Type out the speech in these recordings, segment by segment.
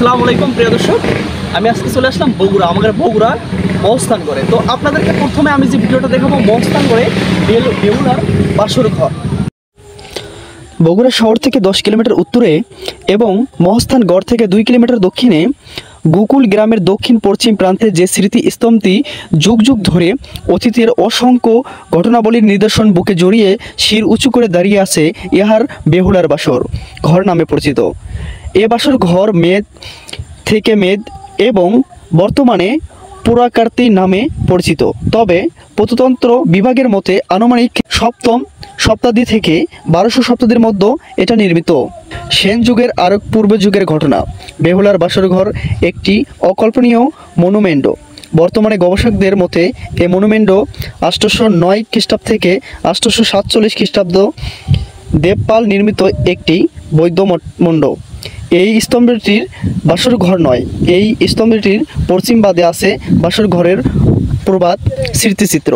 আসসালামু আলাইকুম প্রিয় দর্শক, আমি আজকে চলে আসলাম বগুড়া, আমাদের বগুড়া মহস্থানগড়ে। তো আপনাদেরকে প্রথমে আমি যে ভিডিওটা দেখাবো মহস্থানগড়ে বেহুলার বাসর ঘর। বগুড়া শহর থেকে 10 কিলোমিটার উত্তরে এবং মহস্থানগড় থেকে 2 কিলোমিটার দক্ষিণে গোকুল গ্রামের দক্ষিণ পশ্চিম প্রান্তে যে স্মৃতিস্তম্ভটি যুগ যুগ ধরে অতীতের অসংখ্য ঘটনাবলীর নিদর্শন বুকে জড়িয়ে শির উঁচু করে দাঁড়িয়ে আছে, ইহার বেহুলার বাসর ঘর নামে পরিচিত। এ বাসর ঘর মেদ থেকে মেদ এবং বর্তমানে পুরাকার্তি নামে পরিচিত। তবে প্রত্নতন্ত্র বিভাগের মতে আনুমানিক 7ম শতাব্দী থেকে 1200 শতাব্দীর মধ্যে এটা নির্মিত। সেন যুগের আর পূর্ব যুগের ঘটনা। বেহুলার বাসর ঘর একটি অকল্পনীয় মনুমেন্ট। বর্তমানে গবেষকদের মতে এই মনুমেন্ট 809 খ্রিস্টাব্দ থেকে 847 খ্রিস্টাব্দ দেবপাল নির্মিত একটি বৌদ্ধ মণ্ডপ। এই স্তম্ভটির বাসর ঘর নয়, এই স্তম্ভটির পশ্চিম বাদে আছে বাসর ঘরের প্রবাদ স্মৃতিচিত্র।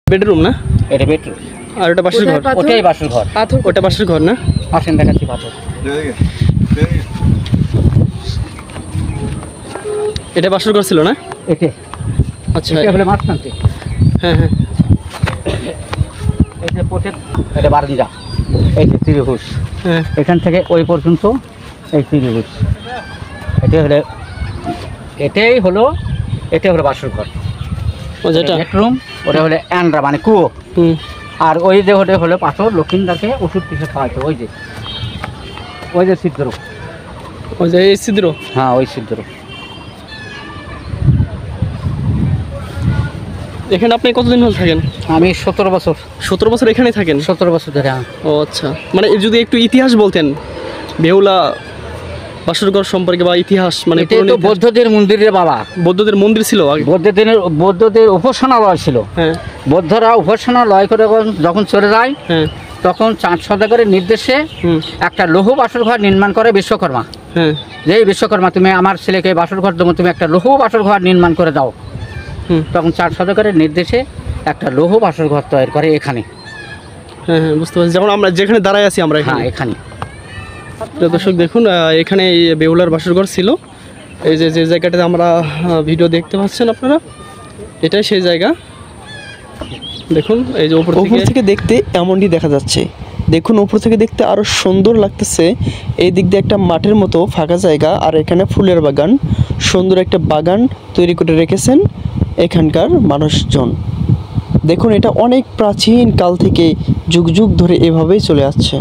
বেডরুম না, এটা বেডরুম আর ওটা বাসর ঘর। ওটাই বাসর ঘর। পাথর, ওটা বাসর ঘর না? আসেন দেখাচ্ছি পাথর। এটা বাসর ঘর ছিল না? এতে আচ্ছা, এটা হলো মাঝখানতে। হ্যাঁ হ্যাঁ, এই যে পোটের এটা বারান্দা, এই যে ত্রিভুজ, হ্যাঁ এখান থেকে ওই পর্যন্ত এই ত্রিভুজ। এটাই হলো বাসর ঘর। ও যেটা বেডরুম, ওটা হলো অ্যান্ড্রা মানে কুয়ো। আর ওই যে ওটা হলো পাথর, লক্ষ্মীদাকে ওষুধ পিছিয়ে খাওয়াতো। ওই যে ছিদ্র, ওই যে এই ছিদ্র। হ্যাঁ ওই ছিদ্র। এখানে আপনি কতদিন হল থাকেন? আমি 17 বছর। 17 বছর এখানেই থাকেন? 17 বছর ধরে। ও আচ্ছা, মানে যদি একটু ইতিহাস বলতেন বেহুলা বাসরঘর সম্পর্কে, বা ইতিহাস মানে এটা তো বৌদ্ধদের মন্দিরে বাবা, বৌদ্ধদের মন্দির ছিল আগে, বৌদ্ধদের উপাসনালয় ছিল। হ্যাঁ, বৌদ্ধরা উপাসনালয় করে যখন চলে যায়, হ্যাঁ, তখন চাঁদ সদাগরের নির্দেশে একটা লৌহ বাসর ঘর নির্মাণ করে বিশ্বকর্মা। হ্যাঁ, যে বিশ্বকর্মা, তুমি আমার ছেলেকে বাসর ঘর দেবো, তুমি একটা লৌহ বাসর ঘর নির্মাণ করে দাও। তখন চাঁদ সদাগরের নির্দেশে একটা লৌহ বাসর ঘর তৈরি করে এখানে। হ্যাঁ হ্যাঁ, বুঝতে পারছি। যেমন আমরা যেখানে দাঁড়ায় আছি আমরা এখানে। দর্শক দেখুন, এখানে এই বেহুলার বাসরঘর ছিল। এই যে জায়গাটাতে আমরা ভিডিও দেখতে পাচ্ছেন আপনারা, এটাই সেই জায়গা। দেখুন, এই যে উপর থেকে দেখতে এমনটি দেখা যাচ্ছে। দেখুন, উপর থেকে দেখতে আরো সুন্দর লাগতেছে। এই দিক দিয়ে একটা মাঠের মতো ফাঁকা জায়গা, আর এখানে ফুলের বাগান, সুন্দর একটা বাগান তৈরি করে রেখেছেন এখানকার মানুষজন। দেখুন, এটা অনেক প্রাচীন কাল থেকে যুগ যুগ ধরে এভাবেই চলে আসছে।